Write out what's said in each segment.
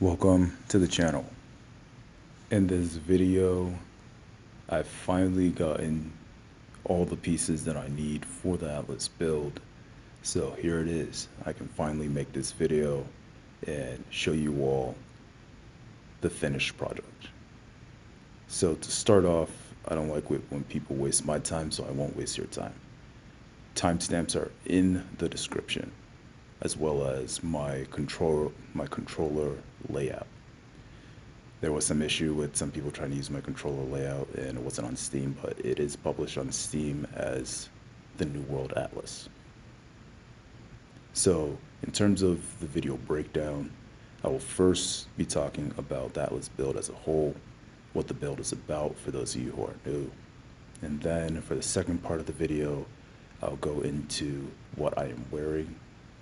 Welcome to the channel. In this video, I've finally gotten all the pieces that I need for the Atlas build. So here it is. I can finally make this video and show you all the finished project. So to start off, I don't like when people waste my time, so I won't waste your time. Timestamps are in the description, as well as my controller layout. There was some issue with some people trying to use my controller layout and it wasn't on Steam, but it is published on Steam as the New World Atlas. So in terms of the video breakdown, I will first be talking about the Atlas build as a whole, what the build is about for those of you who are new. And then for the second part of the video, I'll go into what I am wearing,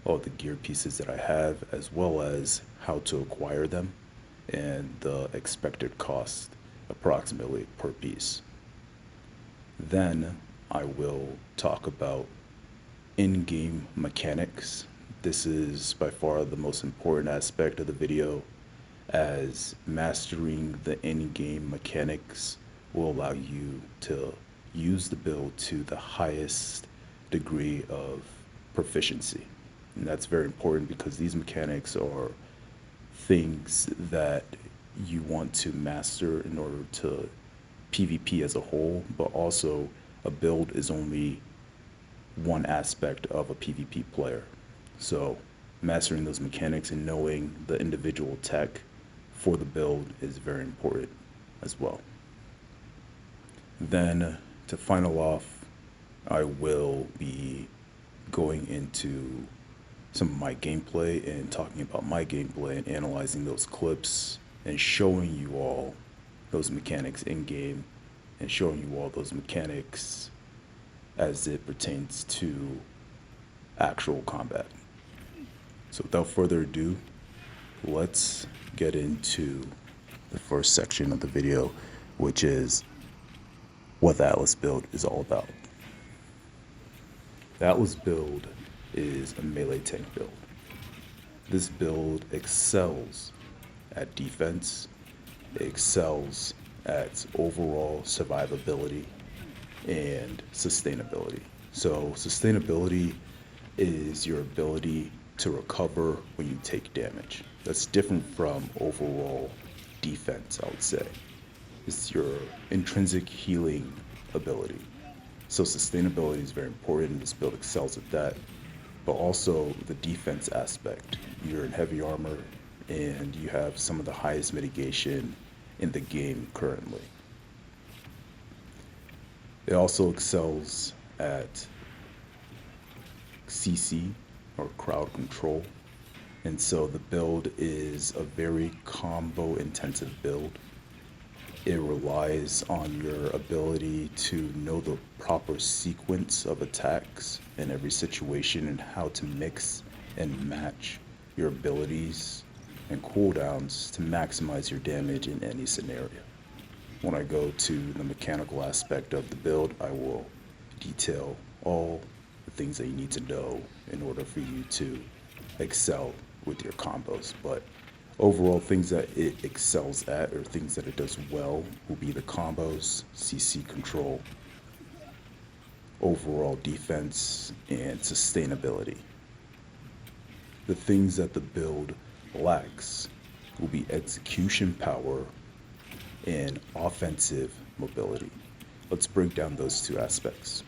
all the gear pieces that I have, as well as how to acquire them and the expected cost approximately per piece. Then I will talk about in-game mechanics. This is by far the most important aspect of the video, as mastering the in-game mechanics will allow you to use the build to the highest degree of proficiency. And that's very important because these mechanics are things that you want to master in order to PvP as a whole, but also a build is only one aspect of a PvP player. So mastering those mechanics and knowing the individual tech for the build is very important as well. Then to final off, I will be going into some of my gameplay and talking about my gameplay and analyzing those clips and showing you all those mechanics in game and showing you all those mechanics as it pertains to actual combat. So without further ado, let's get into the first section of the video, which is what the Atlas build is all about. The Atlas build is a melee tank build. This build excels at defense, it excels at overall survivability and sustainability. So sustainability is your ability to recover when you take damage. That's different from overall defense, I would say. It's your intrinsic healing ability. So sustainability is very important, and this build excels at that. But also the defense aspect. You're in heavy armor and you have some of the highest mitigation in the game currently. It also excels at CC, or crowd control. And so the build is a very combo intensive build. It relies on your ability to know the proper sequence of attacks in every situation and how to mix and match your abilities and cooldowns to maximize your damage in any scenario. When I go to the mechanical aspect of the build, I will detail all the things that you need to know in order for you to excel with your combos. But overall, things that it excels at, or things that it does well, will be the combos, CC control, overall defense, and sustainability. The things that the build lacks will be execution power and offensive mobility. Let's break down those two aspects.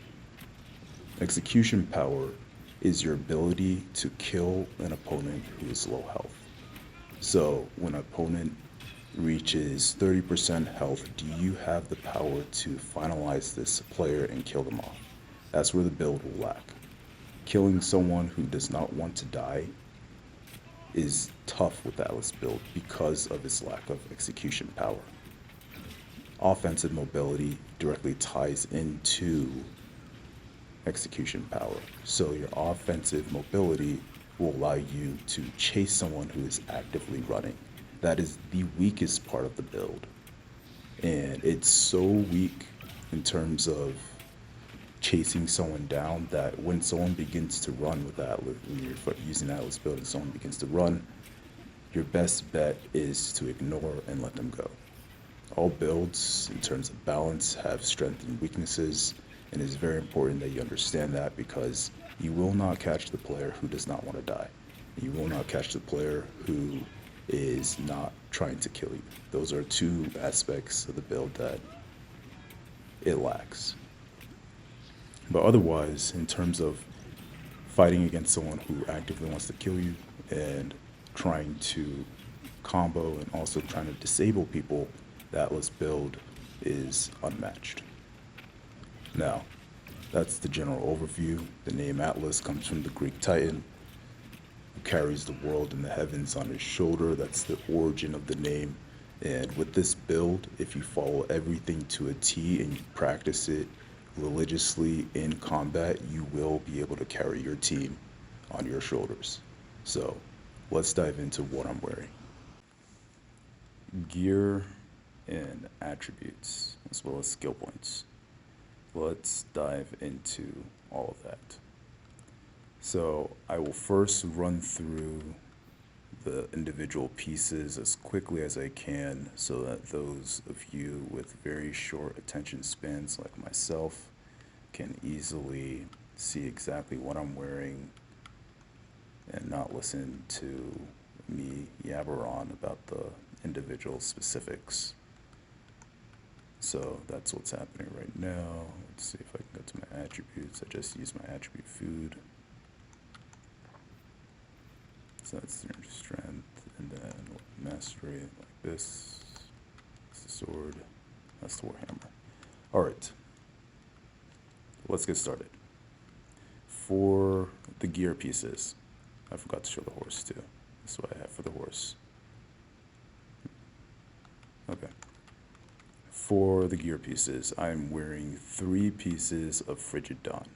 Execution power is your ability to kill an opponent who is low health. So when an opponent reaches 30% health, do you have the power to finalize this player and kill them off? That's where the build will lack. Killing someone who does not want to die is tough with the Atlas build because of its lack of execution power. Offensive mobility directly ties into execution power. So your offensive mobility will allow you to chase someone who is actively running. That is the weakest part of the build. And it's so weak in terms of chasing someone down that when someone begins to run with Atlas, when you're using Atlas build and someone begins to run, your best bet is to ignore and let them go. All builds, in terms of balance, have strengths and weaknesses, and it's very important that you understand that, because you will not catch the player who does not want to die. You will not catch the player who is not trying to kill you. Those are two aspects of the build that it lacks. But otherwise, in terms of fighting against someone who actively wants to kill you and trying to combo and also trying to disable people, the Atlas build is unmatched. Now, that's the general overview. The name Atlas comes from the Greek Titan who carries the world and the heavens on his shoulder. That's the origin of the name. And with this build, if you follow everything to a T and you practice it religiously in combat, you will be able to carry your team on your shoulders. So let's dive into what I'm wearing. Gear and attributes, as well as skill points. Let's dive into all of that. So I will first run through the individual pieces as quickly as I can, so that those of you with very short attention spans like myself can easily see exactly what I'm wearing and not listen to me yabber on about the individual specifics. So that's what's happening right now. Let's see if I can go to my attributes. I just used my attribute food. So that's your strength, and then mastery, like this. That's the sword. That's the Warhammer. All right, let's get started. For the gear pieces, I forgot to show the horse too. That's what I have for the horse. Okay. For the gear pieces, I'm wearing 3 pieces of Frigid Dawn.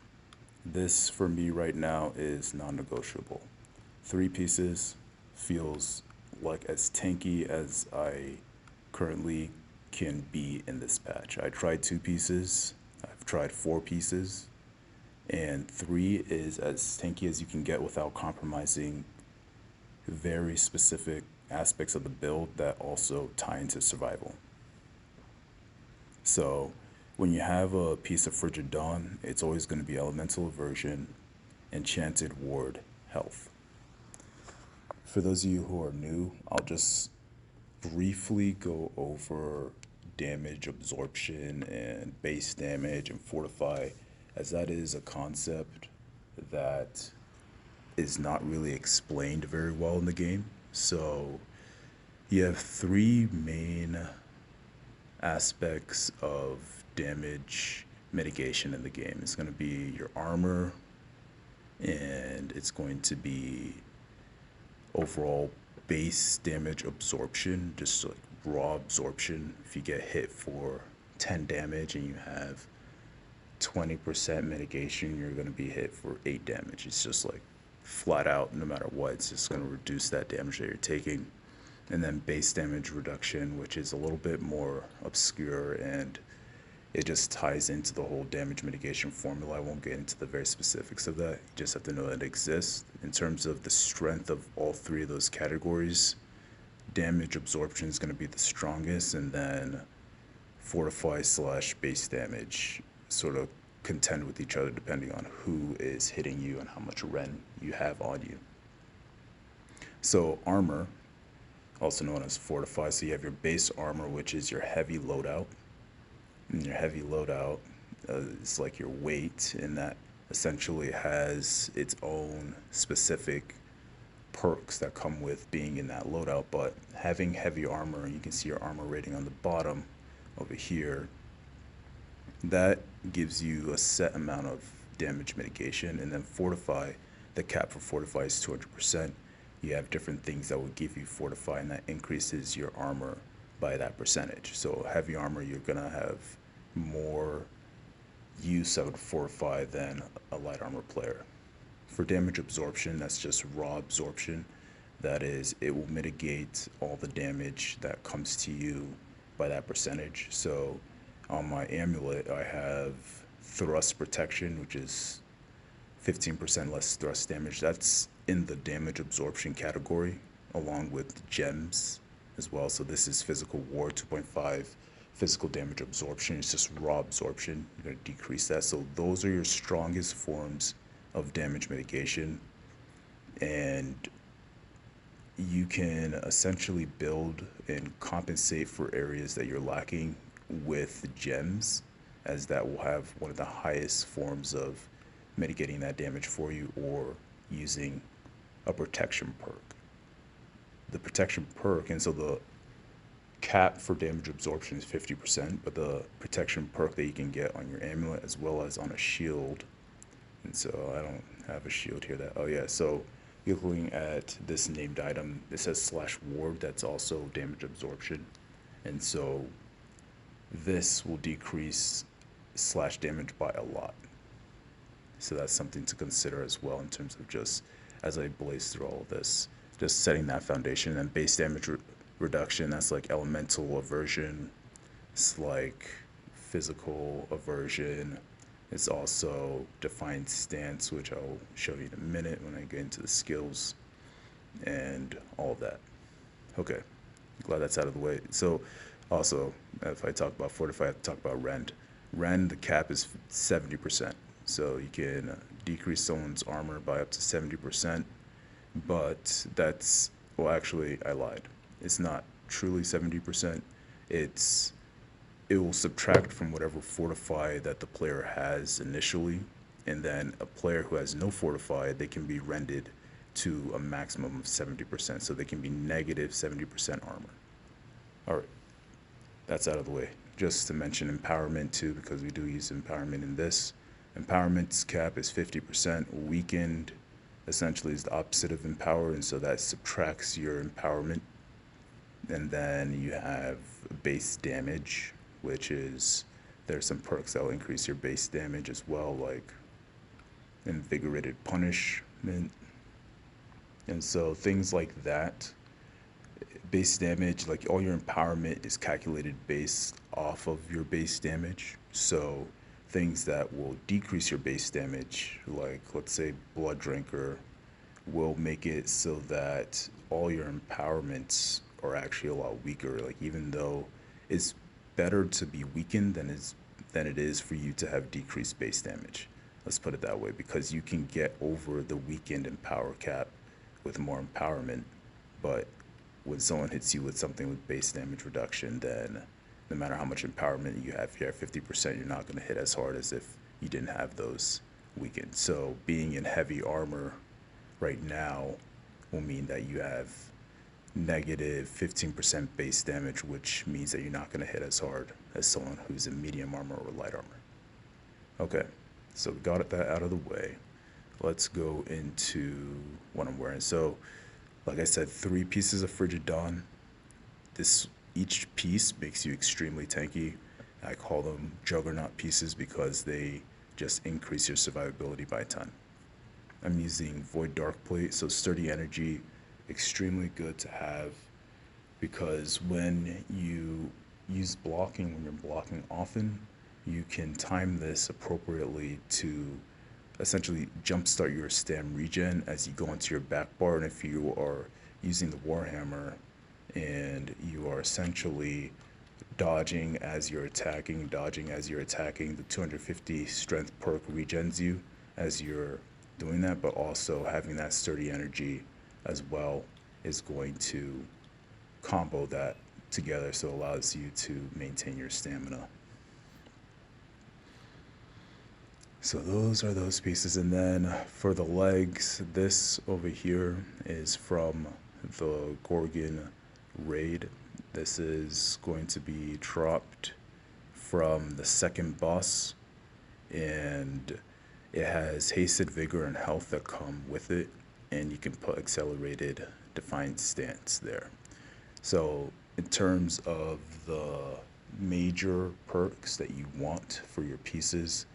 This, for me right now, is non-negotiable. 3 pieces feels like as tanky as I currently can be in this patch. I tried 2 pieces, I've tried 4 pieces, and 3 is as tanky as you can get without compromising very specific aspects of the build that also tie into survival. So when you have a piece of Frigid Dawn, it's always going to be Elemental Aversion, Enchanted Ward, Health. For those of you who are new, I'll just briefly go over damage absorption and base damage and fortify, as that is a concept that is not really explained very well in the game. So you have 3 main aspects of damage mitigation in the game. It's going to be your armor, and it's going to be overall base damage absorption, just like raw absorption. If you get hit for 10 damage and you have 20% mitigation, you're going to be hit for 8 damage. It's just like flat out, no matter what, it's just going to reduce that damage that you're taking. And then base damage reduction, which is a little bit more obscure, and it just ties into the whole damage mitigation formula. I won't get into the very specifics of that. You just have to know that it exists. In terms of the strength of all 3 of those categories, damage absorption is going to be the strongest, and then fortify / base damage sort of contend with each other depending on who is hitting you and how much Ren you have on you. So armor, also known as fortify. So you have your base armor, which is your heavy loadout. And your heavy loadout is like your weight, and that essentially has its own specific perks that come with being in that loadout. But having heavy armor, you can see your armor rating on the bottom over here, that gives you a set amount of damage mitigation. And then fortify, the cap for fortify is 200%. You have different things that will give you fortify, and that increases your armor by that percentage. So heavy armor, you're gonna have more use out of fortify than a light armor player. For damage absorption, that's just raw absorption. That is, it will mitigate all the damage that comes to you by that percentage. So on my amulet, I have thrust protection, which is 15% less thrust damage. That's in the damage absorption category. along with gems as well. So this is physical war 2.5, physical damage absorption. It's just raw absorption. You're going to decrease that. So those are your strongest forms of damage mitigation. And you can essentially build and compensate for areas that you're lacking with gems, as that will have one of the highest forms of mitigating that damage for you, or using a protection perk. The protection perk, and so the cap for damage absorption is 50%, but the protection perk that you can get on your amulet as well as on a shield. And so I don't have a shield here that, oh yeah, so you're looking at this named item, it says /ward, that's also damage absorption. And so this will decrease slash damage by a lot. So that's something to consider as well in terms of just, as I blaze through all of this, just setting that foundation. And base damage reduction, that's like elemental aversion, it's like physical aversion, it's also defined stance, which I'll show you in a minute when I get into the skills and all of that. Okay, glad that's out of the way. So also, if I talk about fortified, I have to talk about rend. Rend, the cap is 70%. So you can decrease someone's armor by up to 70%, but that's, well, actually, I lied. It's not truly 70%. It will subtract from whatever fortify that the player has initially, and then a player who has no fortify, they can be rended to a maximum of 70%. So they can be negative 70% armor. All right, that's out of the way. Just to mention empowerment too, because we do use empowerment in this. Empowerment's cap is 50%. Weakened essentially is the opposite of empower, and so that subtracts your empowerment. And then you have base damage, which is, there's some perks that will increase your base damage as well, like invigorated punishment. And so things like that, base damage, like all your empowerment is calculated based off of your base damage. So things that will decrease your base damage, like let's say Blood Drinker, will make it so that all your empowerments are actually a lot weaker. Like even though it's better to be weakened than it is for you to have decreased base damage. Let's put it that way, because you can get over the weakened empower cap with more empowerment, but when someone hits you with something with base damage reduction, then no matter how much empowerment you have, if you're at 50%, you're not going to hit as hard as if you didn't have those weakened. So being in heavy armor right now will mean that you have negative 15% base damage, which means that you're not going to hit as hard as someone who's in medium armor or light armor. Okay, so we got that out of the way. Let's go into what I'm wearing. So, like I said, 3 pieces of Frigid Dawn. Each piece makes you extremely tanky. I call them Juggernaut pieces because they just increase your survivability by a ton. I'm using Void Dark Plate, so sturdy energy, extremely good to have, because when you use blocking, when you're blocking often, you can time this appropriately to essentially jumpstart your stam regen as you go into your back bar. And if you are using the Warhammer and you are essentially dodging as you're attacking, the 250 strength perk regens you as you're doing that, but also having that sturdy energy as well is going to combo that together, so it allows you to maintain your stamina. So those are those pieces. And then for the legs, this over here is from the Gorgon raid. This is going to be dropped from the second boss, and it has hasted vigor and health that come with it, and you can put accelerated defiant stance there. So in terms of the major perks that you want for your pieces,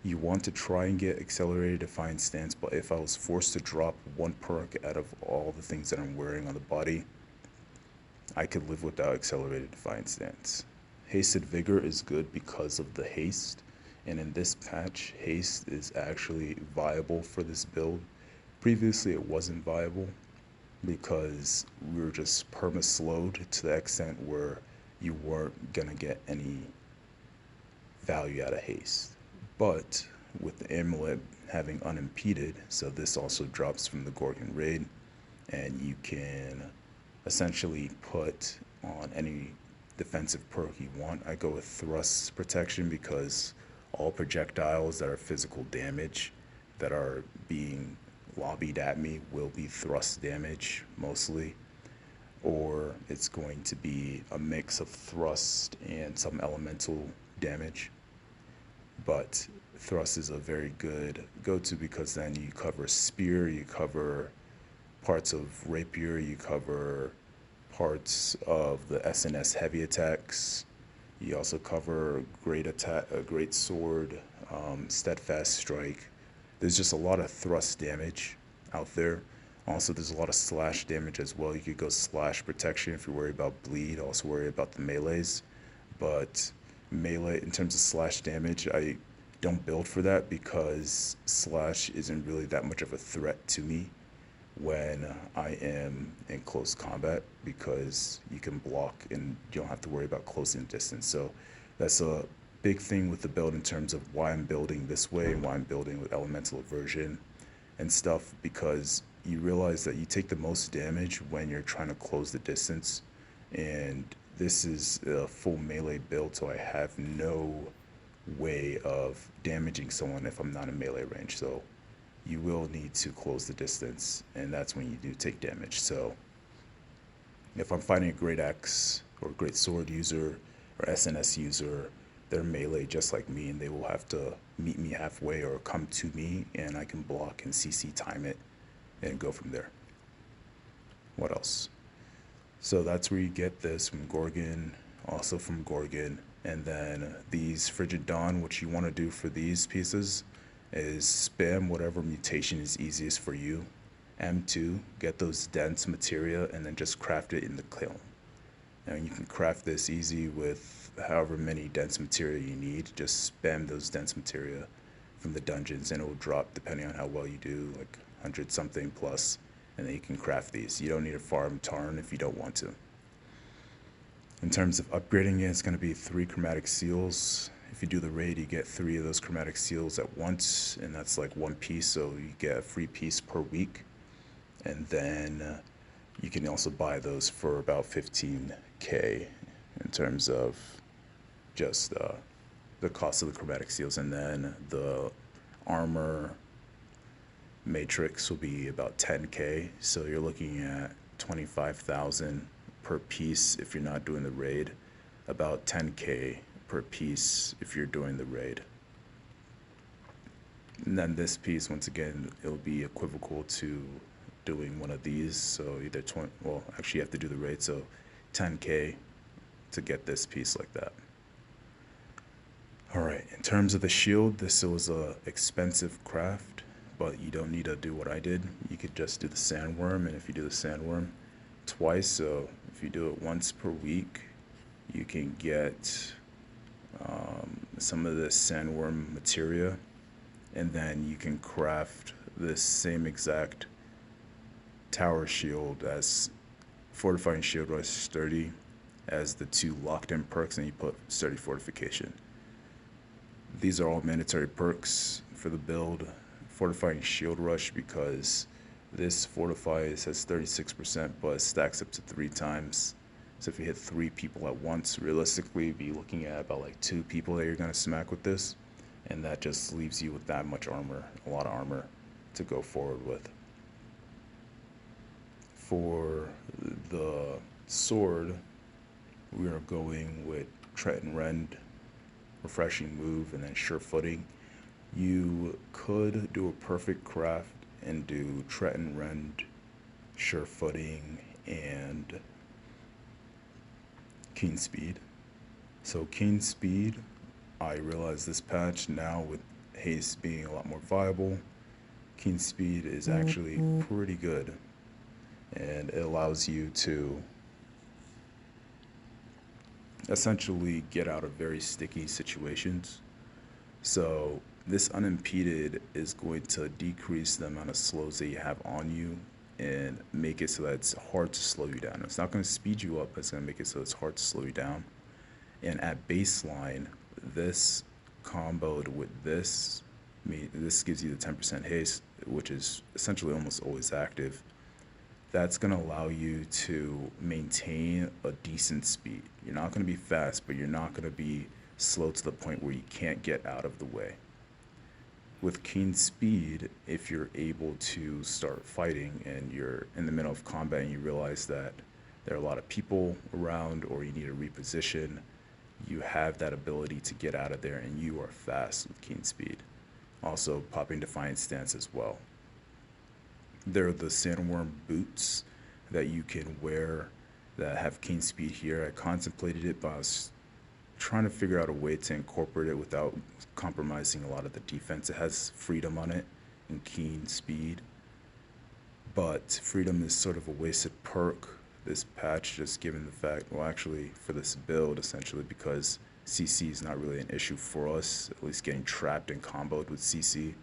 you want to try and get accelerated defiant stance, but if I was forced to drop one perk out of all the things that I'm wearing on the body, I could live without accelerated defiant stance. Hasted vigor is good because of the haste, and in this patch, haste is actually viable for this build. Previously it wasn't viable, because we were just perma-slowed to the extent where you weren't gonna get any value out of haste. But with the amulet having unimpeded, so this also drops from the Gorgon raid, and you can essentially put on any defensive perk you want. I go with thrust protection because all projectiles that are physical damage that are being lobbied at me will be thrust damage mostly, or it's going to be a mix of thrust and some elemental damage. But thrust is a very good go-to because then you cover spear, you cover parts of rapier, you cover parts of the SNS heavy attacks. You also cover great attack, great sword, steadfast strike. There's just a lot of thrust damage out there. Also, there's a lot of slash damage as well. You could go slash protection if you're worried about bleed. Also worry about the melees. But melee, in terms of slash damage, I don't build for that because slash isn't really that much of a threat to me when I am in close combat because you can block and you don't have to worry about closing distance. So that's a big thing with the build in terms of why I'm building this way and why I'm building with elemental aversion and stuff, because you realize that you take the most damage when you're trying to close the distance, and this is a full melee build, so I have no way of damaging someone if I'm not in melee range. So you will need to close the distance, and that's when you do take damage. So if I'm fighting a great axe or great sword user or SNS user, they're melee just like me, and they will have to meet me halfway or come to me, and I can block and CC time it and go from there. What else? So that's where you get this from Gorgon, also from Gorgon. And then these Frigid Dawn, what you want to do for these pieces is spam whatever mutation is easiest for you. M2, get those dense materia, and then just craft it in the kiln. And you can craft this easy with however many dense materia you need. Just spam those dense materia from the dungeons, and it will drop depending on how well you do, like 100 something plus, and then you can craft these. You don't need to farm Tarn if you don't want to. In terms of upgrading it, it's going to be 3 chromatic seals. If you do the raid, you get 3 of those chromatic seals at once, and that's like 1 piece, so you get a free piece per week. And then you can also buy those for about 15k in terms of just the cost of the chromatic seals. And then the armor matrix will be about 10k, so you're looking at 25,000 per piece if you're not doing the raid, about 10k per piece if you're doing the raid. And then this piece, once again, it'll be equivocal to doing one of these, so either 20, well, actually you have to do the raid, so 10k to get this piece like that. All right, in terms of the shield, this was a expensive craft, but you don't need to do what I did. You could just do the sandworm, and if you do the sandworm twice, so if you do it once per week, you can get some of this sandworm materia, and then you can craft this same exact tower shield as fortifying shield rush sturdy as the 2 locked in perks, and you put sturdy fortification. These are all mandatory perks for the build. Fortifying shield rush because this fortifies has 36%, but it stacks up to 3 times. So if you hit 3 people at once, realistically, you'd be looking at about like 2 people that you're gonna smack with this, and that just leaves you with that much armor, a lot of armor to go forward with. For the sword, we are going with Tret and Rend, refreshing move, and then sure footing. You could do a perfect craft and do Tret and Rend, sure footing, and keen speed. So keen speed, I realize this patch now with haste being a lot more viable, keen speed is actually pretty good, and it allows you to essentially get out of very sticky situations. So this unimpeded is going to decrease the amount of slows that you have on you and make it so that it's hard to slow you down. It's not going to speed you up, but it's going to make it so it's hard to slow you down. And at baseline, this comboed with this, this gives you the 10% haste, which is essentially almost always active. That's going to allow you to maintain a decent speed. You're not going to be fast, but you're not going to be slow to the point where you can't get out of the way. With keen speed, if you're able to start fighting and you're in the middle of combat and you realize that there are a lot of people around or you need to reposition, you have that ability to get out of there and you are fast with keen speed. Also, popping Defiant Stance as well. There are the Sandworm boots that you can wear that have keen speed here. I contemplated it, but I was trying to figure out a way to incorporate it without compromising a lot of the defense. It has freedom on it and keen speed, but freedom is sort of a wasted perk this patch, just given the fact, well, actually for this build, essentially, because CC is not really an issue for us, at least getting trapped and comboed with CC.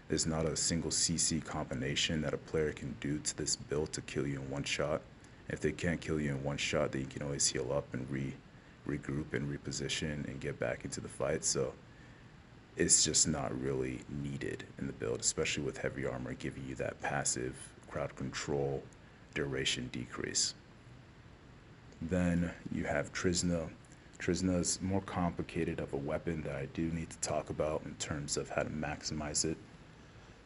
There's not a single CC combination that a player can do to this build to kill you in one shot. If they can't kill you in one shot, then you can always heal up and regroup and reposition and get back into the fight. So it's just not really needed in the build, especially with heavy armor giving you that passive crowd control duration decrease. Then you have Trsna. Trsna is more complicated of a weapon that I do need to talk about in terms of how to maximize it.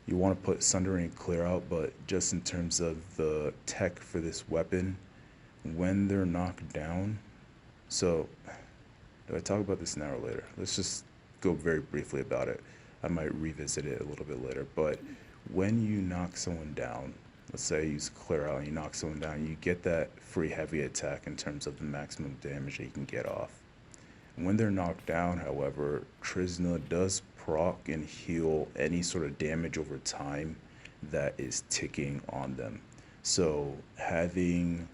You want to put Sundering Clear Out, but just in terms of the tech for this weapon, when they're knocked down, so do I talk about this now or later? Let's just go very briefly about it. I might revisit it a little bit later, but when you knock someone down, let's say you use Clear Out and you knock someone down, you get that free heavy attack in terms of the maximum damage that you can get off. When they're knocked down, however, Trsna does proc and heal any sort of damage over time that is ticking on them. So having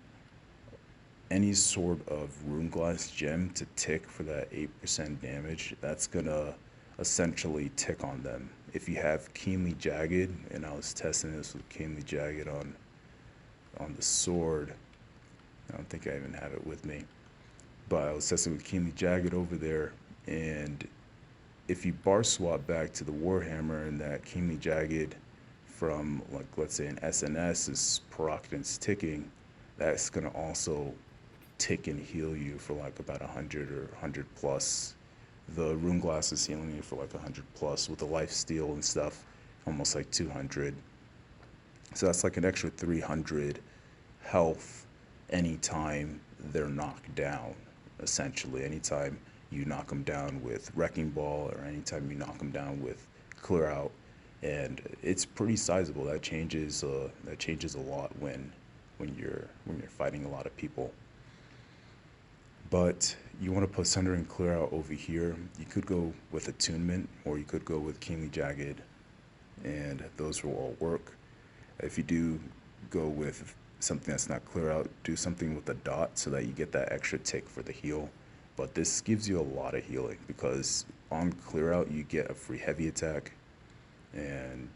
any sort of Runeglass gem to tick for that 8% damage, that's gonna essentially tick on them. If you have Keenly Jagged, and I was testing this with Keenly Jagged on the sword, I don't think I even have it with me, but I was testing with Keenly Jagged over there, and if you bar swap back to the Warhammer and that Keenly Jagged from, like, let's say an SNS is procced and ticking, that's gonna also tick and heal you for like about 100 or 100 plus. The Runeglass is healing you for like 100 plus with the life steal and stuff, almost like 200. So that's like an extra 300 health anytime they're knocked down, essentially. Anytime you knock them down with Wrecking Ball or anytime you knock them down with Clear Out, and it's pretty sizable. That changes a lot when you're fighting a lot of people. But you want to put Sundering Clear Out over here. You could go with Attunement, or you could go with Keenly Jagged, and those will all work. If you do go with something that's not Clear Out, do something with a dot so that you get that extra tick for the heal. But this gives you a lot of healing, because on Clear Out you get a free heavy attack, and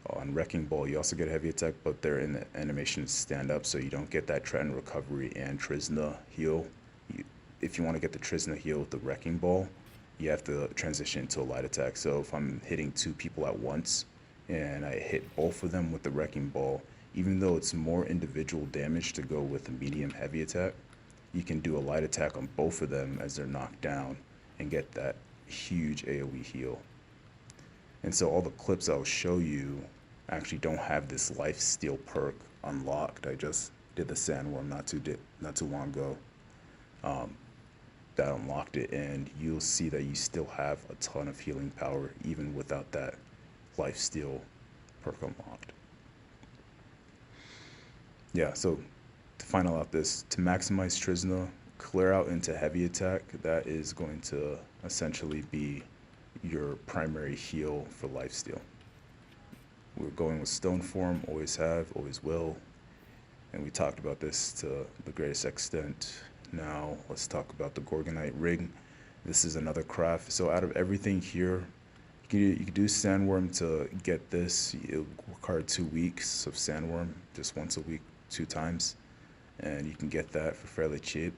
on Wrecking Ball you also get a heavy attack, but they're in the animation to stand up, so you don't get that Trenton recovery and Trsna heal. If you want to get the Trsna heal with the Wrecking Ball, you have to transition to a light attack. So if I'm hitting two people at once and I hit both of them with the Wrecking Ball, even though it's more individual damage to go with a medium heavy attack, you can do a light attack on both of them as they're knocked down and get that huge AoE heal. And so all the clips I'll show you actually don't have this life steal perk unlocked. I just did the Sandworm not too long ago. That unlocked it, and you'll see that you still have a ton of healing power even without that life steal perk unlocked. Yeah, so to final out this, to maximize Trsna, Clear Out into heavy attack, that is going to essentially be your primary heal for lifesteal. We're going with Stone Form, always have, always will, and we talked about this to the greatest extent. Now let's talk about the Gorgonite ring. This is another craft. So out of everything here, you You can do sandworm to get this. It'll require 2 weeks of sandworm, just once a week, 2 times, and you can get that for fairly cheap.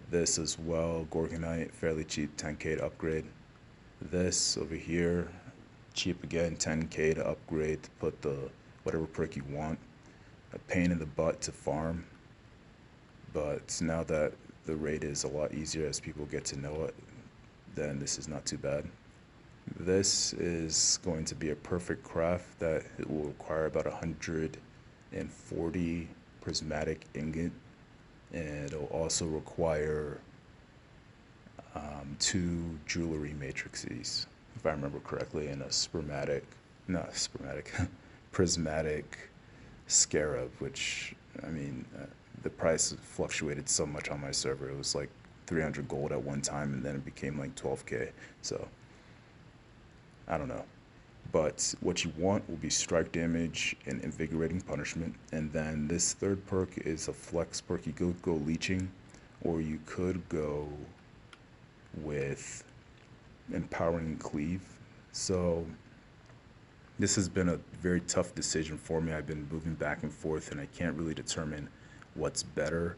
This as well, Gorgonite, fairly cheap, 10k to upgrade. This over here, cheap again, 10k to upgrade to put the whatever perk you want. A pain in the butt to farm, but now that the raid is a lot easier as people get to know it, then this is not too bad. This is going to be a perfect craft that it will require about 140 prismatic ingot, and it'll also require 2 jewelry matrices, if I remember correctly, and a prismatic scarab, which, I mean, the price fluctuated so much on my server. It was like 300 gold at one time, and then it became like 12k. So, I don't know. But what you want will be strike damage and invigorating punishment. And then this third perk is a flex perk. You could go leeching, or you could go with empowering cleave. So this has been a very tough decision for me. I've been moving back and forth, and I can't really determine what's better.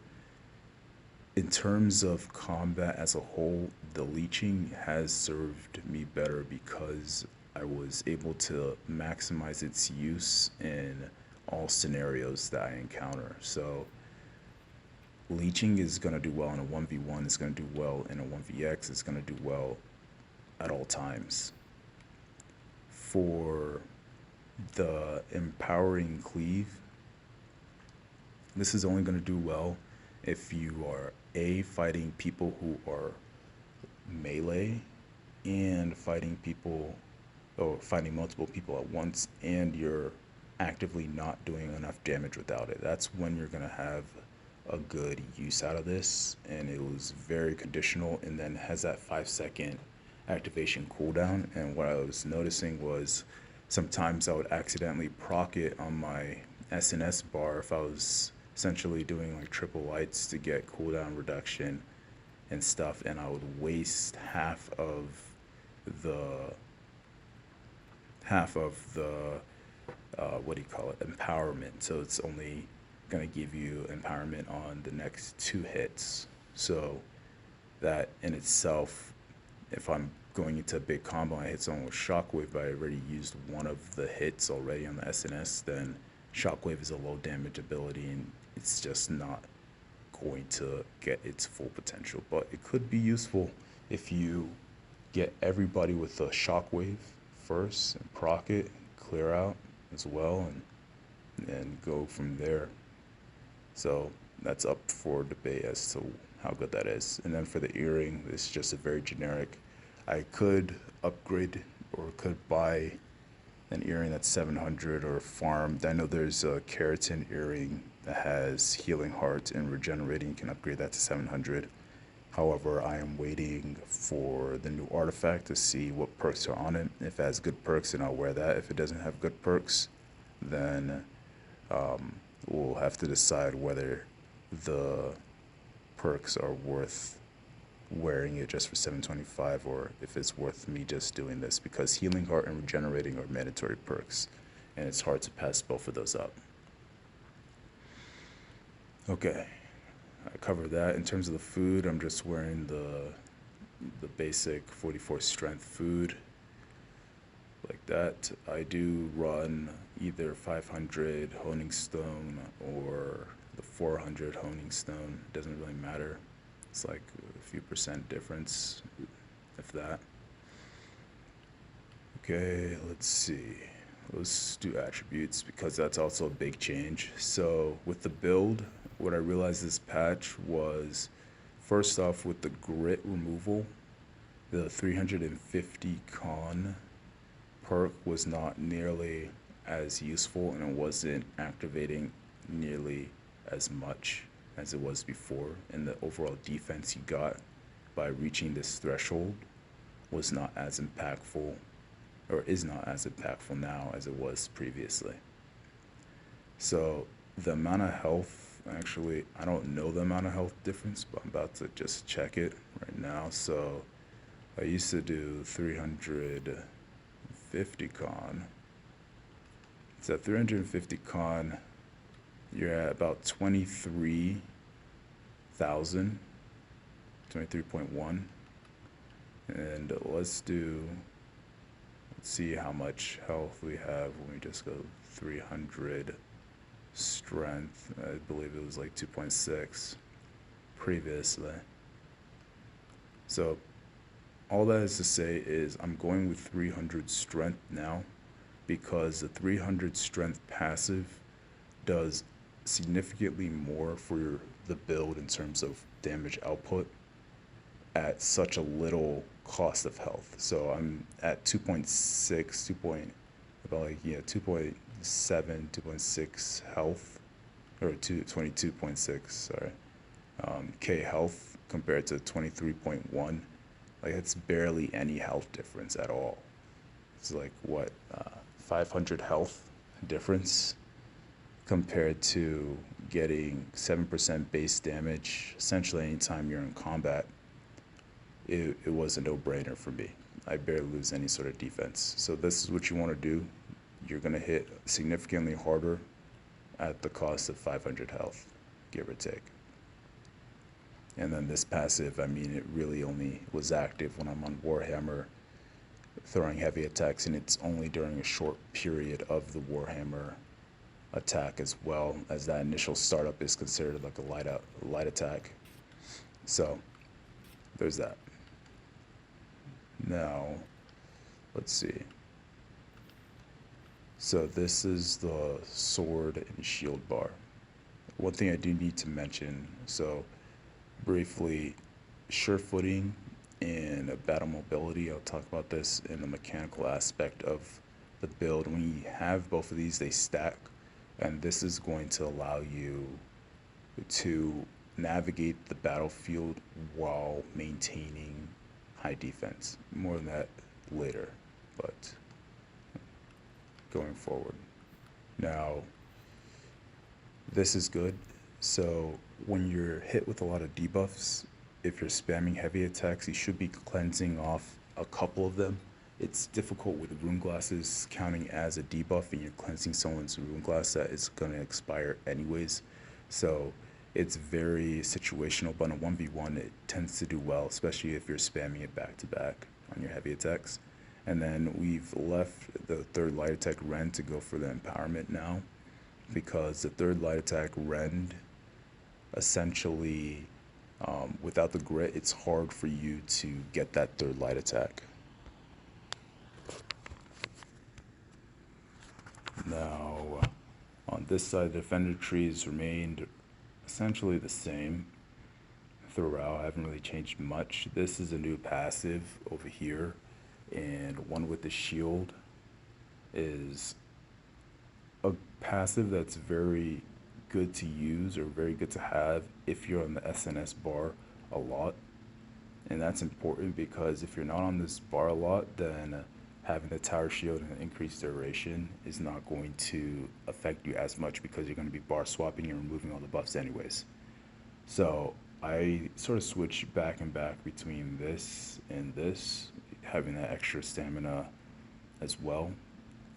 In terms of combat as a whole, the leeching has served me better because I was able to maximize its use in all scenarios that I encounter. So leeching is going to do well in a 1v1, it's going to do well in a 1vx, it's going to do well at all times. For the empowering cleave, this is only going to do well if you are fighting people who are melee, and fighting multiple people at once, and you're actively not doing enough damage without it. That's when you're gonna have a good use out of this. And it was very conditional, and then has that 5-second activation cooldown. And what I was noticing was sometimes I would accidentally proc it on my SNS bar if I was essentially doing like triple lights to get cooldown reduction and stuff, and I would waste half of the what do you call it, empowerment. So it's only gonna give you empowerment on the next 2 hits. So that in itself, if I'm going into a big combo and I hit someone with shockwave, but I already used one of the hits already on the SNS, then shockwave is a low damage ability, and it's just not going to get its full potential. But it could be useful if you get everybody with a shockwave first and proc it, clear out as well, and go from there. So that's up for debate as to how good that is. And then for the earring, it's just a very generic. I could upgrade or could buy an earring that's 700 or farm. I know there's a keratin earring that has healing heart and regenerating. You can upgrade that to 700. However, I am waiting for the new artifact to see what perks are on it. If it has good perks, then I'll wear that. If it doesn't have good perks, then we'll have to decide whether the perks are worth wearing it just for 725, or if it's worth me just doing this, because healing heart and regenerating are mandatory perks, and it's hard to pass both of those up. Okay, I covered that. In terms of the food, I'm just wearing the basic 44 strength food like that. I do run either 500 honing stone or the 400 honing stone. It doesn't really matter. It's like a few percent difference, if that. Okay, let's see. Let's do attributes, because that's also a big change. So with the build, what I realized this patch was, first off, with the grit removal, the 350 con perk was not nearly as useful, and it wasn't activating nearly as much as it was before, and the overall defense you got by reaching this threshold was not as impactful, or is not as impactful now as it was previously. So the amount of health, actually, I don't know the amount of health difference, but I'm about to just check it right now. So I used to do 350 con. So at 350 con, you're at about 23,000, 23.1. And let's see how much health we have when we just go 300 strength. I believe it was like 2.6 previously. So all that is to say is I'm going with 300 strength now because the 300 strength passive does significantly more for the build in terms of damage output at such a little cost of health. So I'm at 2.6, 2.7, 2.6 health, or 22.6, sorry, K health compared to 23.1. Like, it's barely any health difference at all. It's like, what, 500 health difference compared to getting 7% base damage essentially anytime you're in combat. It was a no-brainer for me. I barely lose any sort of defense. So this is what you want to do. You're going to hit significantly harder at the cost of 500 health, give or take. And then this passive, I mean, it really only was active when I'm on Warhammer throwing heavy attacks, and it's only during a short period of the Warhammer attack, as well as that initial startup is considered like a light attack. So there's that. Now, let's see. So this is the sword and shield bar. One thing I do need to mention, so briefly, sure footing and battle mobility. I'll talk about this in the mechanical aspect of the build. When you have both of these, they stack, and this is going to allow you to navigate the battlefield while maintaining high defense. More on that later, but going forward. Now, this is good. So when you're hit with a lot of debuffs, if you're spamming heavy attacks, you should be cleansing off a couple of them. It's difficult with rune glasses counting as a debuff and you're cleansing someone's rune glass that is going to expire anyways. So it's very situational, but in a 1v1 it tends to do well, especially if you're spamming it back to back on your heavy attacks. And then we've left the third light attack rend to go for the empowerment now, because the third light attack rend essentially, without the grit, it's hard for you to get that third light attack. Now, on this side, the defender trees remained essentially the same throughout. I haven't really changed much. This is a new passive over here, and one with the shield is a passive that's very good to use, or very good to have if you're on the SNS bar a lot. And that's important because if you're not on this bar a lot, then having the tower shield and increased duration is not going to affect you as much, because you're going to be bar swapping and removing all the buffs anyways. So I sort of switch back and back between this and this, having that extra stamina as well.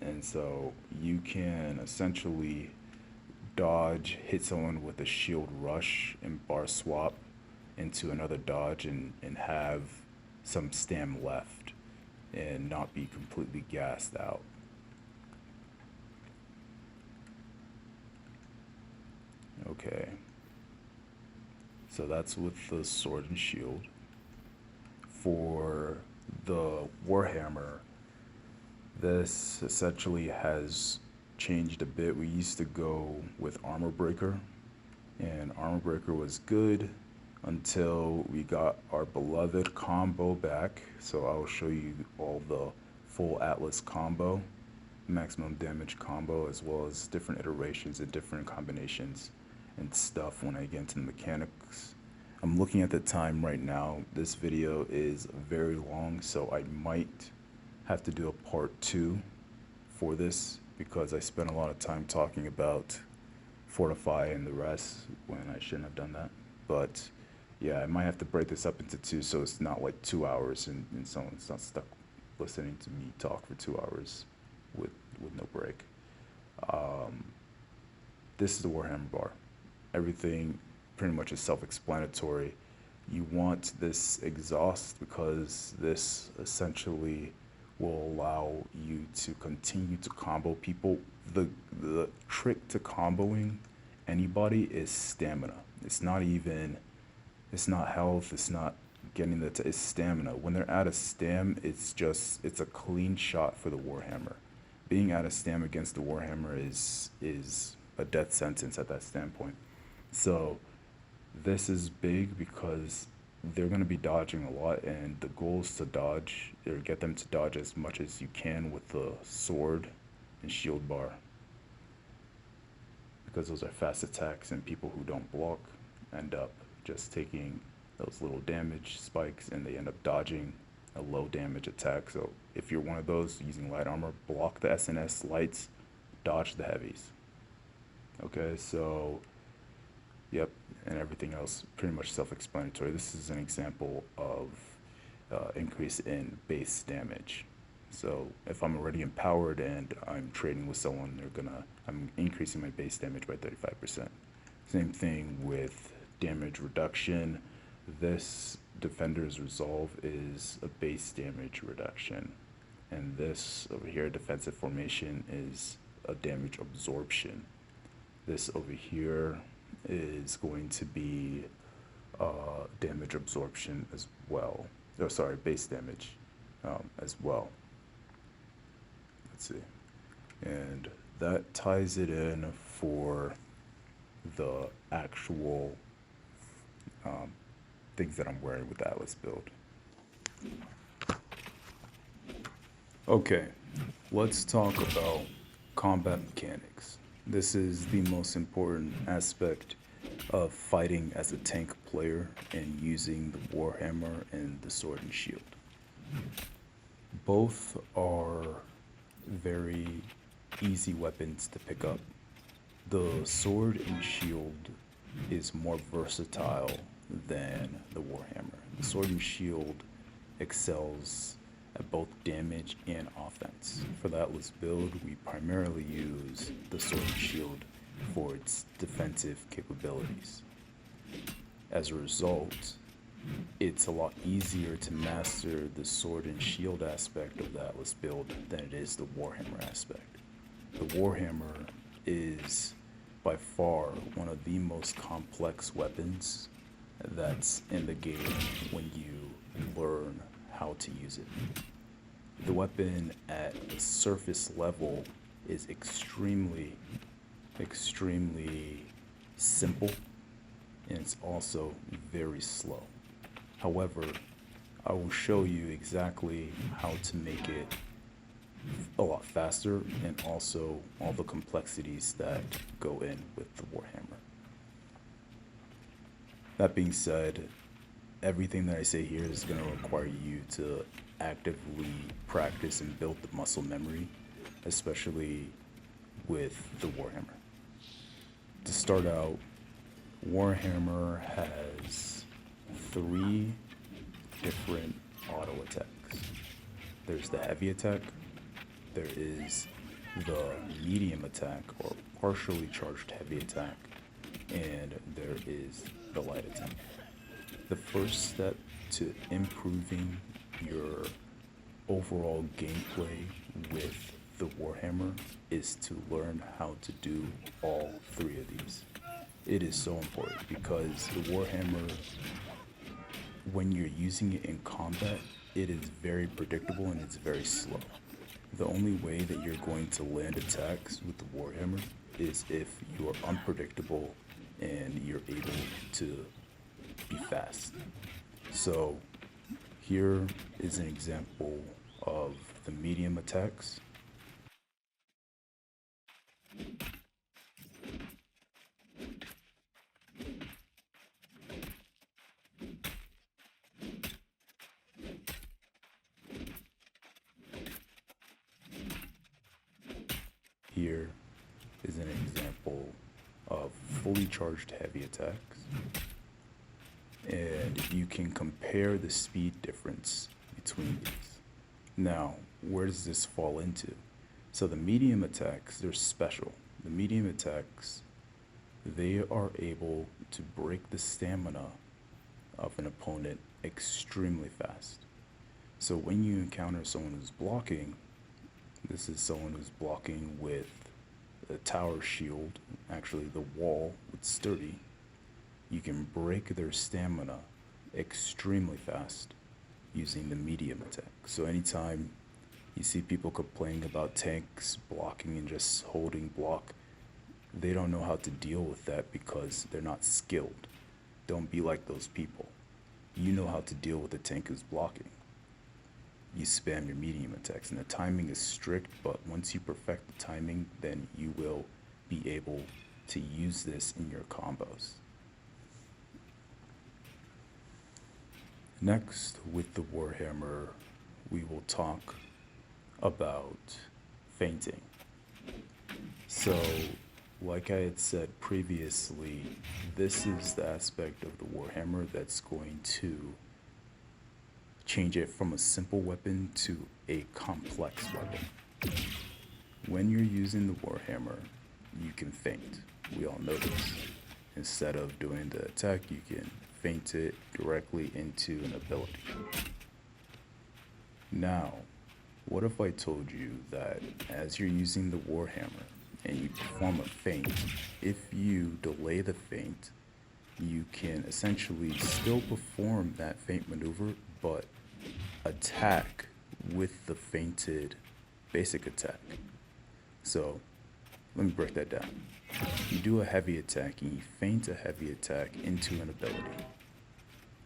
And so you can essentially dodge, hit someone with a shield rush, and bar swap into another dodge and have some stam left and not be completely gassed out. Okay, so that's with the sword and shield. For the Warhammer, this essentially has changed a bit. We used to go with armor breaker, and armor breaker was good until we got our beloved combo back. So I'll show you all the full Atlas combo, maximum damage combo, as well as different iterations and different combinations and stuff when I get into the mechanics. I'm looking at the time right now. This video is very long, so I might have to do a part 2 for this, because I spent a lot of time talking about fortify and the rest when I shouldn't have done that. But Yeah, I might have to break this up into two so it's not like 2 hours and someone's not stuck listening to me talk for 2 hours with no break. This is the Warhammer bar. Everything pretty much is self-explanatory. You want this exhaust because this essentially will allow you to continue to combo people. The trick to comboing anybody is stamina. It's not health, it's not getting it's stamina. When they're out of stam, it's a clean shot for the Warhammer. Being out of stam against the Warhammer is a death sentence at that standpoint. So this is big because they're going to be dodging a lot, and the goal is to dodge or get them to dodge as much as you can with the sword and shield bar, because those are fast attacks, and people who don't block end up just taking those little damage spikes and they end up dodging a low damage attack. So if you're one of those using light armor, block the SNS lights, dodge the heavies. Okay, so yep, and everything else pretty much self-explanatory. This is an example of increase in base damage. So if I'm already empowered and I'm trading with someone, I'm increasing my base damage by 35%. Same thing with damage reduction. This Defender's Resolve is a base damage reduction. And this over here, Defensive Formation, is a damage absorption. This over here is going to be damage absorption as well. Oh, sorry, base damage as well. Let's see. And that ties it in for the actual things that I'm wearing with the Atlas build. Okay, let's talk about combat mechanics. This is the most important aspect of fighting as a tank player and using the Warhammer and the Sword and Shield. Both are very easy weapons to pick up. The Sword and Shield is more versatile than the Warhammer. The Sword and Shield excels at both damage and offense. For the Atlas build, we primarily use the Sword and Shield for its defensive capabilities. As a result, it's a lot easier to master the Sword and Shield aspect of the Atlas build than it is the Warhammer aspect. The Warhammer is by far one of the most complex weapons that's in the game when you learn how to use it. The weapon at the surface level is extremely simple, and it's also very slow. However, I will show you exactly how to make it a lot faster and also all the complexities that go in with the Warhammer. That being said, everything that I say here is going to require you to actively practice and build the muscle memory, especially with the Warhammer. To start out, Warhammer has 3 different auto attacks. There's the heavy attack, there is the medium attack or partially charged heavy attack, and there is the light attack. The first step to improving your overall gameplay with the Warhammer is to learn how to do all 3 of these. It is so important because the Warhammer, when you're using it in combat, it is very predictable and it's very slow. The only way that you're going to land attacks with the Warhammer is if you are unpredictable and you're able to be fast. So here is an example of the medium attacks. Here is an example of fully charged heavy attacks. And you can compare the speed difference between these. Now, where does this fall into? So the medium attacks, they're special. The medium attacks, they are able to break the stamina of an opponent extremely fast. So when you encounter someone who's blocking, this is someone who's blocking with a tower shield, actually the wall with sturdy, you can break their stamina extremely fast using the medium attack. So anytime you see people complaining about tanks blocking and just holding block, they don't know how to deal with that because they're not skilled. Don't be like those people. You know how to deal with a tank who's blocking. You spam your medium attacks, and the timing is strict, but once you perfect the timing, then you will be able to use this in your combos. Next, with the Warhammer, we will talk about feinting. So, like I had said previously, this is the aspect of the Warhammer that's going to change it from a simple weapon to a complex weapon. When you're using the Warhammer, you can feint. We all know this. Instead of doing the attack, you can feint it directly into an ability. Now, what if I told you that as you're using the Warhammer and you perform a feint, if you delay the feint, you can essentially still perform that feint maneuver, but attack with the feinted basic attack. So, let me break that down. You do a heavy attack and you feint a heavy attack into an ability.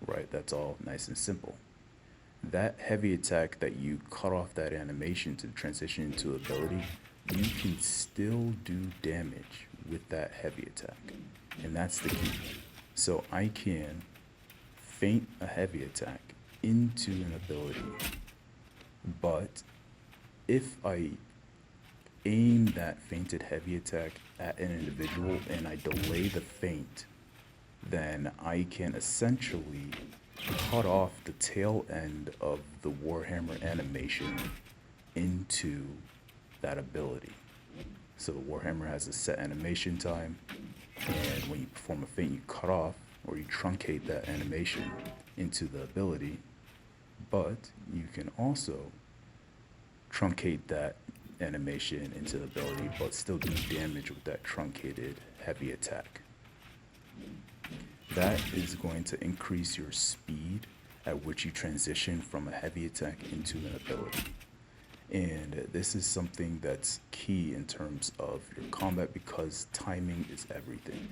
Right, that's all nice and simple. That heavy attack that you cut off that animation to transition into ability, you can still do damage with that heavy attack. And that's the key. So I can feint a heavy attack into an ability, but if I aim that feinted heavy attack at an individual and I delay the feint, then I can essentially cut off the tail end of the Warhammer animation into that ability. So the Warhammer has a set animation time, and when you perform a feint, you cut off or you truncate that animation into the ability, but you can also truncate that animation into the ability but still do damage with that truncated heavy attack. That is going to increase your speed at which you transition from a heavy attack into an ability. And this is something that's key in terms of your combat because timing is everything.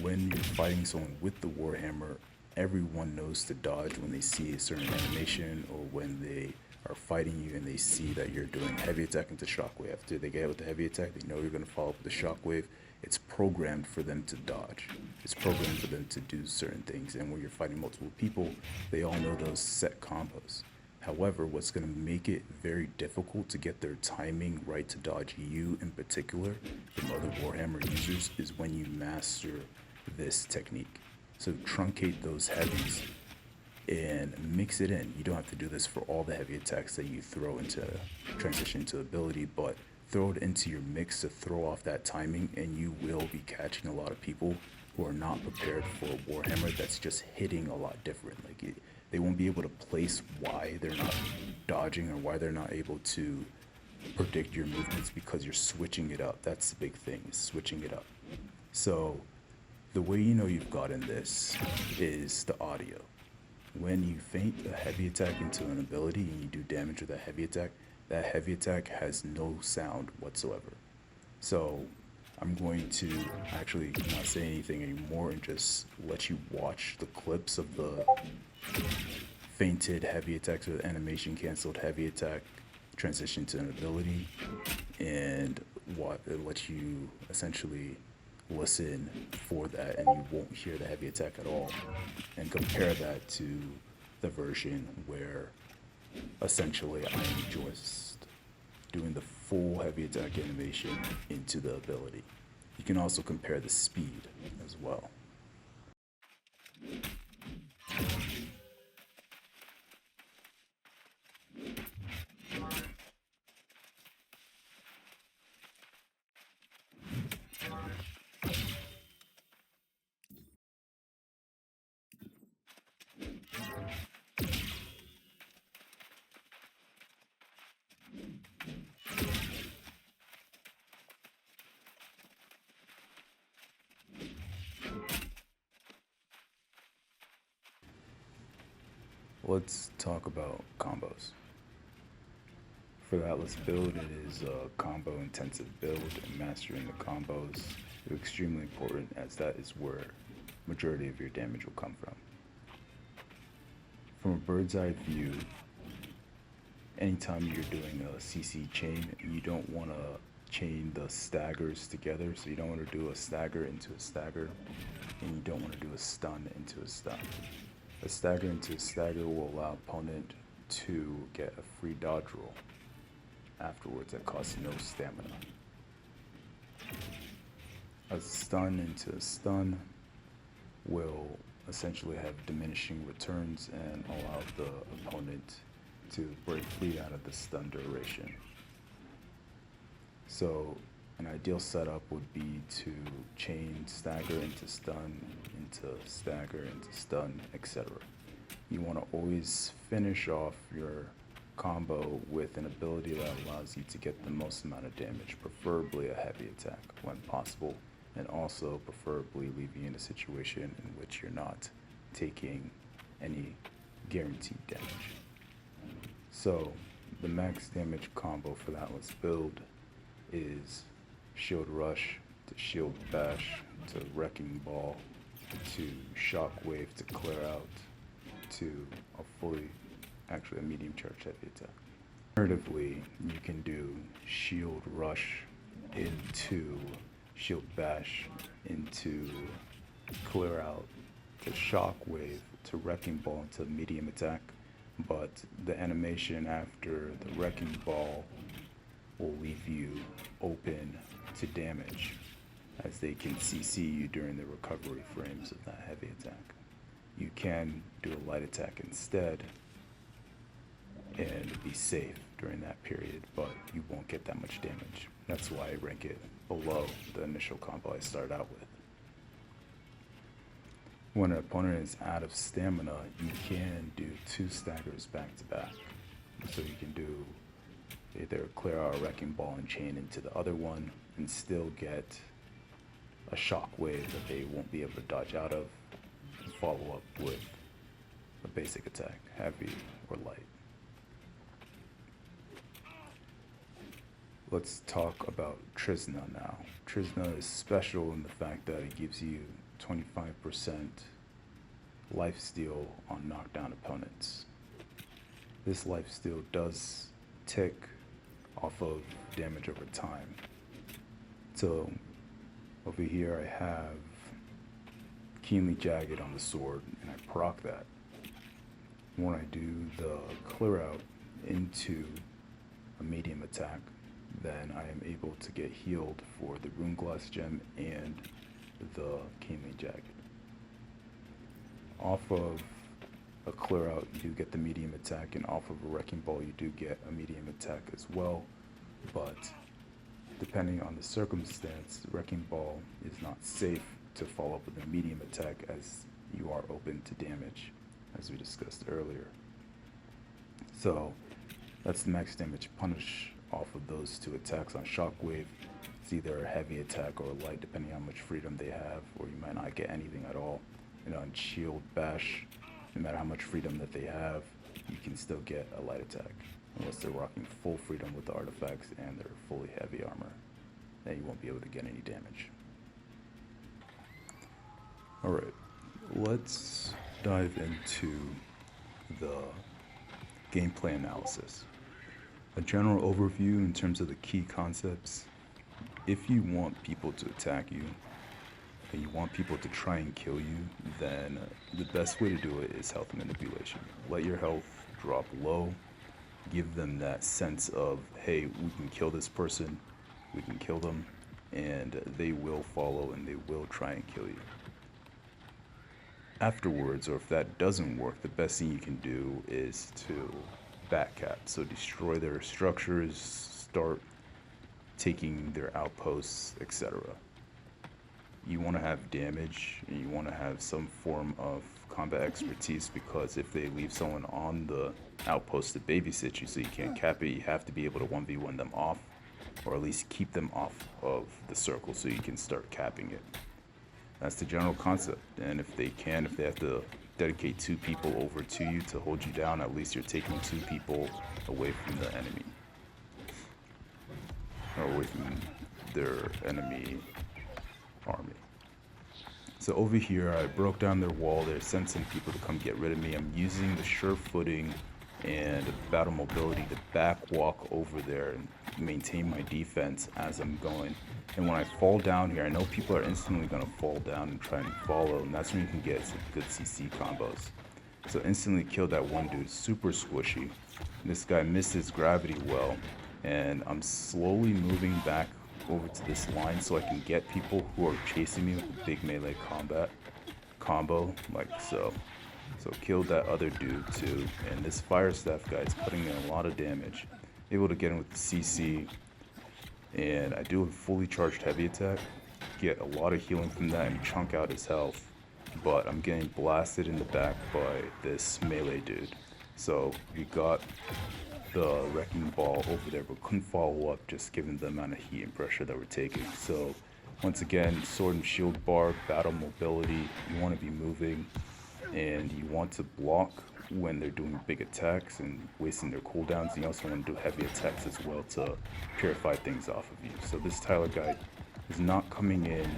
When you're fighting someone with the Warhammer, everyone knows to dodge when they see a certain animation or when they are fighting you and they see that you're doing heavy attack into shockwave. After they get hit with the heavy attack, they know you're going to follow up with the shockwave. It's programmed for them to dodge. It's programmed for them to do certain things. And when you're fighting multiple people, they all know those set combos. However, what's going to make it very difficult to get their timing right to dodge you in particular from other Warhammer users is when you master this technique. So truncate those heavies and mix it in. You don't have to do this for all the heavy attacks that you throw into transition to ability, but throw it into your mix to throw off that timing, and you will be catching a lot of people who are not prepared for a Warhammer that's just hitting a lot different. Like they won't be able to place why they're not dodging or why they're not able to predict your movements because you're switching it up. That's the big thing, is switching it up. So the way you know you've gotten this is the audio. When you feint a heavy attack into an ability and you do damage with that heavy attack has no sound whatsoever. So I'm going to actually not say anything anymore and just let you watch the clips of the feinted heavy attacks with animation canceled heavy attack transition to an ability, and let you essentially listen for that, and you won't hear the heavy attack at all, and compare that to the version where essentially I'm just doing the full heavy attack animation into the ability. You can also compare the speed as well. Let's talk about combos. For the Atlas build, it is a combo intensive build, and mastering the combos is extremely important as that is where majority of your damage will come from. From a bird's eye view, anytime you're doing a CC chain, you don't want to chain the staggers together, so you don't want to do a stagger into a stagger, and you don't want to do a stun into a stun. A stagger into a stagger will allow opponent to get a free dodge roll afterwards that costs no stamina. A stun into a stun will essentially have diminishing returns and allow the opponent to break free out of the stun duration. So an ideal setup would be to chain stagger into stun, into stun, etc. You want to always finish off your combo with an ability that allows you to get the most amount of damage, preferably a heavy attack when possible, and also preferably leaving you in a situation in which you're not taking any guaranteed damage. So the max damage combo for that Atlas build is Shield Rush to Shield Bash to Wrecking Ball to Shockwave to Clear Out to a medium charge heavy attack. Alternatively, you can do Shield Rush into Shield Bash into Clear Out to Shockwave to Wrecking Ball into medium attack, but the animation after the Wrecking Ball will leave you open to damage as they can CC you during the recovery frames of that heavy attack. You can do a light attack instead and be safe during that period, but you won't get that much damage. That's why I rank it below the initial combo I started out with. When an opponent is out of stamina, you can do 2 staggers back to back. So you can do either Clear Out or Wrecking Ball and chain into the other one and still get a shockwave that they won't be able to dodge out of, and follow up with a basic attack, heavy or light. Let's talk about Trsna now. Trsna is special in the fact that it gives you 25% lifesteal on knockdown opponents. This lifesteal does tick off of damage over time. So over here I have Keenly Jagged on the sword, and I proc that. When I do the Clear Out into a medium attack, then I am able to get healed for the Rune Glass Gem and the Keenly Jagged. Off of a Clear Out, you do get the medium attack, and off of a Wrecking Ball, you do get a medium attack as well. But depending on the circumstance, Wrecking Ball is not safe to follow up with a medium attack as you are open to damage, as we discussed earlier. So that's the max damage punish off of those 2 attacks. On Shockwave, it's either a heavy attack or a light, depending on how much freedom they have, or you might not get anything at all. And on Shield Bash, no matter how much freedom that they have, you can still get a light attack, unless they're rocking full freedom with the artifacts and they're fully heavy armor. Then you won't be able to get any damage. Alright, let's dive into the gameplay analysis. A general overview in terms of the key concepts. If you want people to attack you, and you want people to try and kill you, then the best way to do it is health manipulation. Let your health drop low, give them that sense of, hey, we can kill this person, we can kill them, and they will follow and they will try and kill you. Afterwards, or if that doesn't work, the best thing you can do is to backcap, so destroy their structures, start taking their outposts, etc. You want to have damage, and you want to have some form of combat expertise, because if they leave someone on the outpost to babysit you so you can't cap it, you have to be able to 1v1 them off, or at least keep them off of the circle so you can start capping it. That's the general concept. And if they have to dedicate 2 people over to you to hold you down, at least you're taking 2 people away from the enemy, or away from their enemy army. So over here, I broke down their wall. They're sensing people to come get rid of me. I'm using the sure footing and battle mobility to back walk over there and maintain my defense as I'm going. And when I fall down here, I know people are instantly going to fall down and try and follow, and that's when you can get some good CC combos. So instantly killed that one dude, super squishy. This guy missed his gravity well, and I'm slowly moving back over to this line so I can get people who are chasing me with a big melee combo, like so. So killed that other dude too, and this fire staff guy is putting in a lot of damage. Able to get him with the CC, and I do a fully charged heavy attack, get a lot of healing from that and chunk out his health, but I'm getting blasted in the back by this melee dude. So we got the wrecking ball over there, but couldn't follow up just given the amount of heat and pressure that we're taking. So once again, sword and shield bar, battle mobility, you want to be moving, and you want to block when they're doing big attacks and wasting their cooldowns. You also want to do heavy attacks as well to purify things off of you. So this Tyler guy is not coming in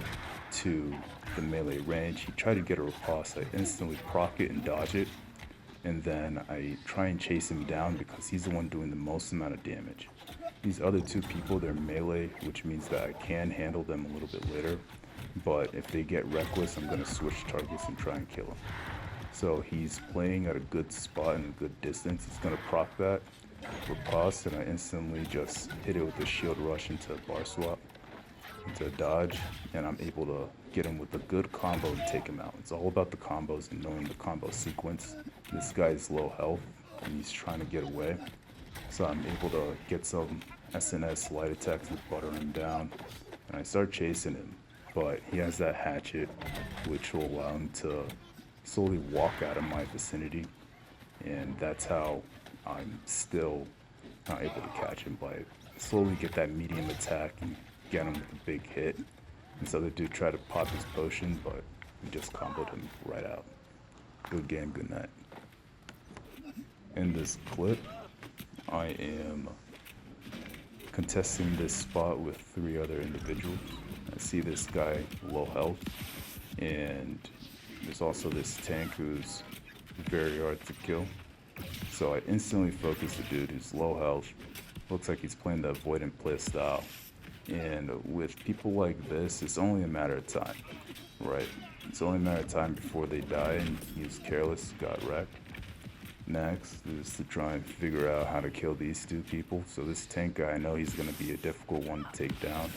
to the melee range. He tried to get a riposte. I instantly proc it and dodge it, and then I try and chase him down because he's the one doing the most amount of damage. These other 2 people, they're melee, which means that I can handle them a little bit later, but if they get reckless, I'm going to switch targets and try and kill them. So he's playing at a good spot and a good distance. He's going to proc that riposte, and I instantly just hit it with the shield rush into bar swap, into dodge, and I'm able to get him with a good combo and take him out. It's all about the combos and knowing the combo sequence. This guy's low health and he's trying to get away, so I'm able to get some SNS light attacks to butter him down, and I start chasing him, but he has that hatchet which will allow him to slowly walk out of my vicinity, and that's how I'm still not able to catch him, by slowly get that medium attack and get him with a big hit. This other dude tried to pop his potion, but we just comboed him right out. Good game, good night. In this clip, I am contesting this spot with 3 other individuals. I see this guy low health, and there's also this tank who's very hard to kill. So I instantly focus the dude who's low health. Looks like he's playing the avoid and play style. And with people like this, it's only a matter of time, right? It's only a matter of time before they die, and he was careless, got wrecked. Next is to try and figure out how to kill these 2 people. So this tank guy, I know he's going to be a difficult one to take down.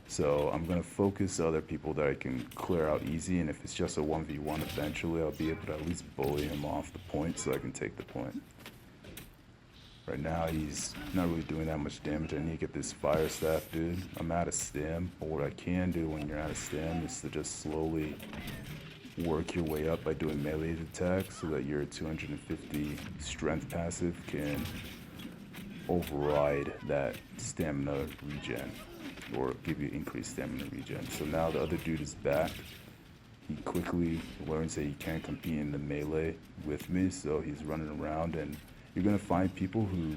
So I'm going to focus other people that I can clear out easy, and if it's just a 1v1, eventually I'll be able to at least bully him off the point so I can take the point. Right now he's not really doing that much damage. I need to get this fire staff dude. I'm out of stam, but what I can do when you're out of stam is to just slowly work your way up by doing melee attacks so that your 250 strength passive can override that stamina regen, or give you increased stamina regen. So now the other dude is back. He quickly learns that he can't compete in the melee with me, so he's running around, and you're gonna find people who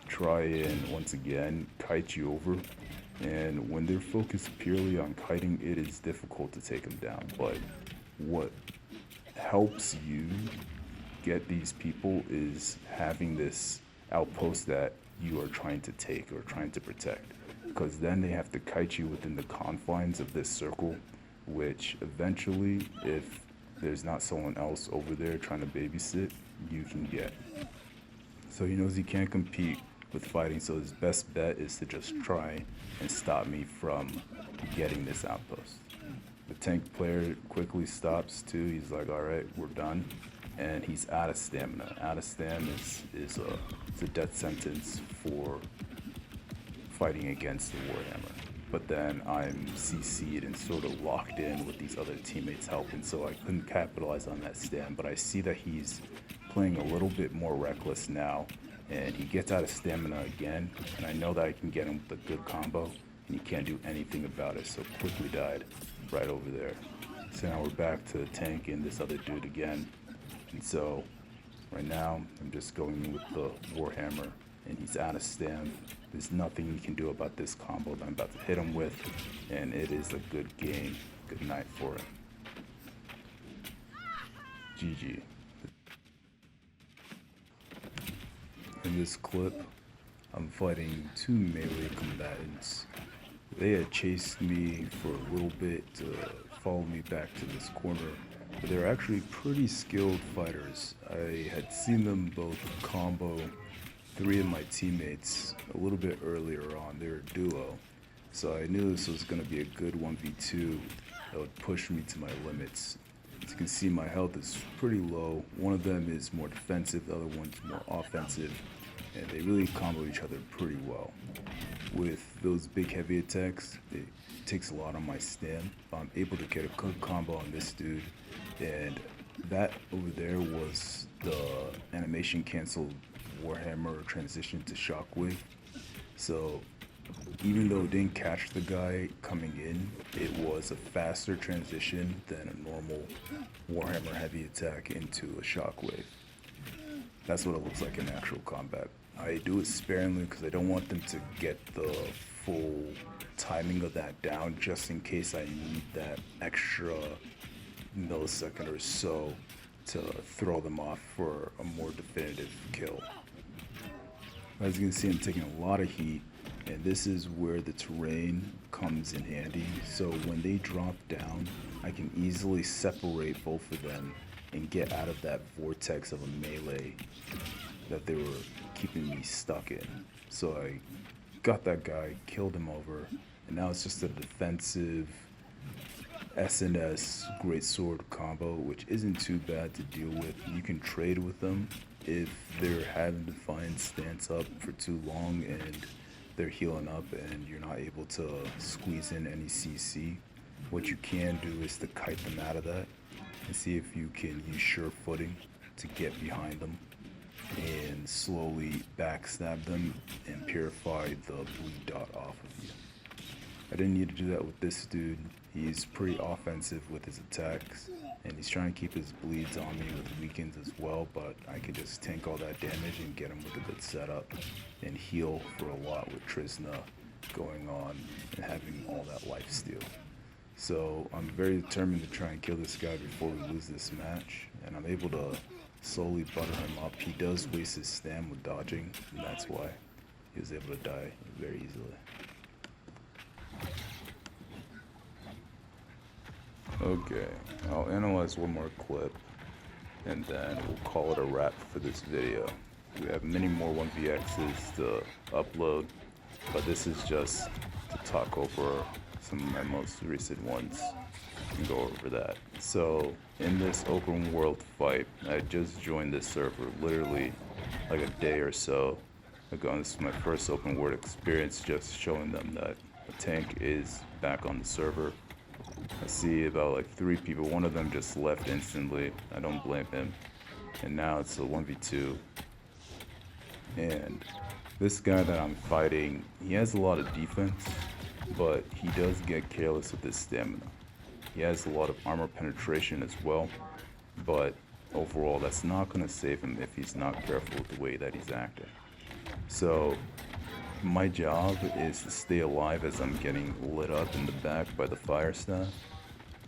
try and, once again, kite you over, and when they're focused purely on kiting, it is difficult to take them down. But what helps you get these people is having this outpost that you are trying to take or trying to protect, because then they have to kite you within the confines of this circle, which eventually, if there's not someone else over there trying to babysit, you can get. So he knows he can't compete with fighting, so his best bet is to just try and stop me from getting this outpost. The tank player quickly stops too. He's like, all right, we're done. And he's out of stamina. Out of stam is a death sentence for fighting against the Warhammer. but then I'm CC'd and sort of locked in with these other teammates helping, so I couldn't capitalize on that stand. But I see that he's playing a little bit more reckless now, and he gets out of stamina again, and I know that I can get him with a good combo, and he can't do anything about it, so quickly died right over there. So now we're back to tanking this other dude again, and so right now I'm just going in with the Warhammer, and he's out of stam. There's nothing he can do about this combo that I'm about to hit him with, and it is a good game. Good night for him. GG. In this clip, I'm fighting two melee combatants. They had chased me for a little bit to follow me back to this corner, but they're actually pretty skilled fighters. I had seen them both combo three of my teammates a little bit earlier on. They were a duo, so I knew this was going to be a good 1v2 that would push me to my limits. As you can see, my health is pretty low. One of them is more defensive, the other one's more offensive, and they really combo each other pretty well. With those big heavy attacks, it takes a lot on my stam. I'm able to get a good combo on this dude, and that over there was the animation canceled Warhammer transition to shockwave. So even though it didn't catch the guy coming in, it was a faster transition than a normal Warhammer heavy attack into a shockwave. That's what it looks like in actual combat. I do it sparingly because I don't want them to get the full timing of that down, just in case I need that extra millisecond or so to throw them off for a more definitive kill. As you can see, I'm taking a lot of heat, and this is where the terrain comes in handy. So when they drop down, I can easily separate both of them and get out of that vortex of a melee that they were keeping me stuck in. So I got that guy, killed him over, and now it's just a defensive S&S greatsword combo, which isn't too bad to deal with. You can trade with them if they're having to find stance up for too long and they're healing up and you're not able to squeeze in any CC. What you can do is to kite them out of that and see if you can use sure footing to get behind them and slowly backstab them and purify the bleed dot off of you. I didn't need to do that with this dude. He's pretty offensive with his attacks, and he's trying to keep his bleeds on me with weakens as well, but I can just tank all that damage and get him with a good setup and heal for a lot with Trsna going on and having all that life steal. So I'm very determined to try and kill this guy before we lose this match, and I'm able to slowly butter him up. He does waste his stam with dodging, and that's why he was able to die very easily. Okay, I'll analyze one more clip, and then we'll call it a wrap for this video. We have many more 1vx's to upload, but this is just to talk over some of my most recent ones and go over that. So, in this open world fight, I just joined this server literally like a day or so ago. This is my first open world experience, just showing them that a tank is back on the server. I see about like 3 people. One of them just left instantly. I don't blame him. And now it's a 1v2. And this guy that I'm fighting, he has a lot of defense, but he does get careless with his stamina. He has a lot of armor penetration as well, but overall that's not going to save him if he's not careful with the way that he's acting. So my job is to stay alive as I'm getting lit up in the back by the fire staff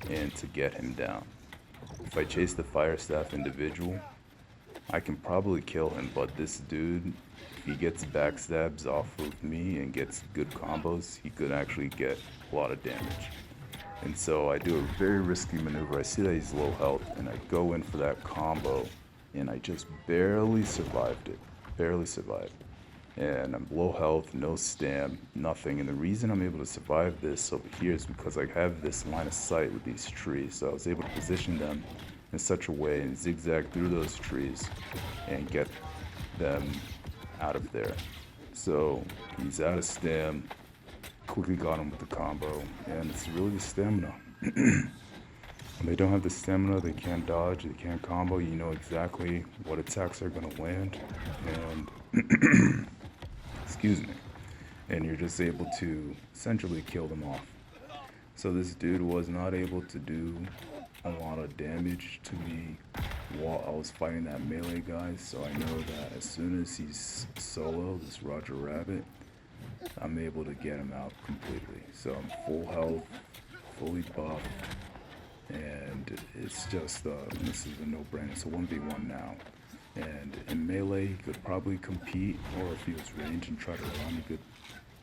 and to get him down. If I chase the fire staff individual, I can probably kill him, but this dude, if he gets backstabs off of me and gets good combos, he could actually get a lot of damage. And so I do a very risky maneuver. I see that he's low health, and I go in for that combo, and I just barely survived it. Barely survived. And I'm low health, no stam, nothing. And the reason I'm able to survive this over here is because I have this line of sight with these trees. So I was able to position them in such a way and zigzag through those trees and get them out of there. So he's out of stam, quickly got him with the combo, and it's really the stamina. When they don't have the stamina, they can't dodge, they can't combo, you know exactly what attacks are gonna land, and excuse me, and you're just able to essentially kill them off. So this dude was not able to do a lot of damage to me while I was fighting that melee guy, so I know that as soon as he's solo, this Roger Rabbit, I'm able to get him out completely. So I'm full health, fully buffed, and it's just, this is a no-brainer. It's a 1v1 now. And in melee, he could probably compete, or if he was ranged and tried to run, he could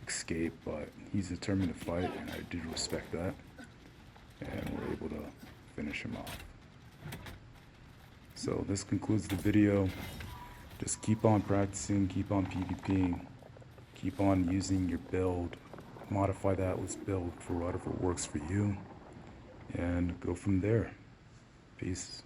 escape, but he's determined to fight, and I did respect that. And we're able to finish him off. So this concludes the video. Just keep on practicing, keep on PvPing, keep on using your build, modify the Atlas build for whatever works for you, and go from there. Peace.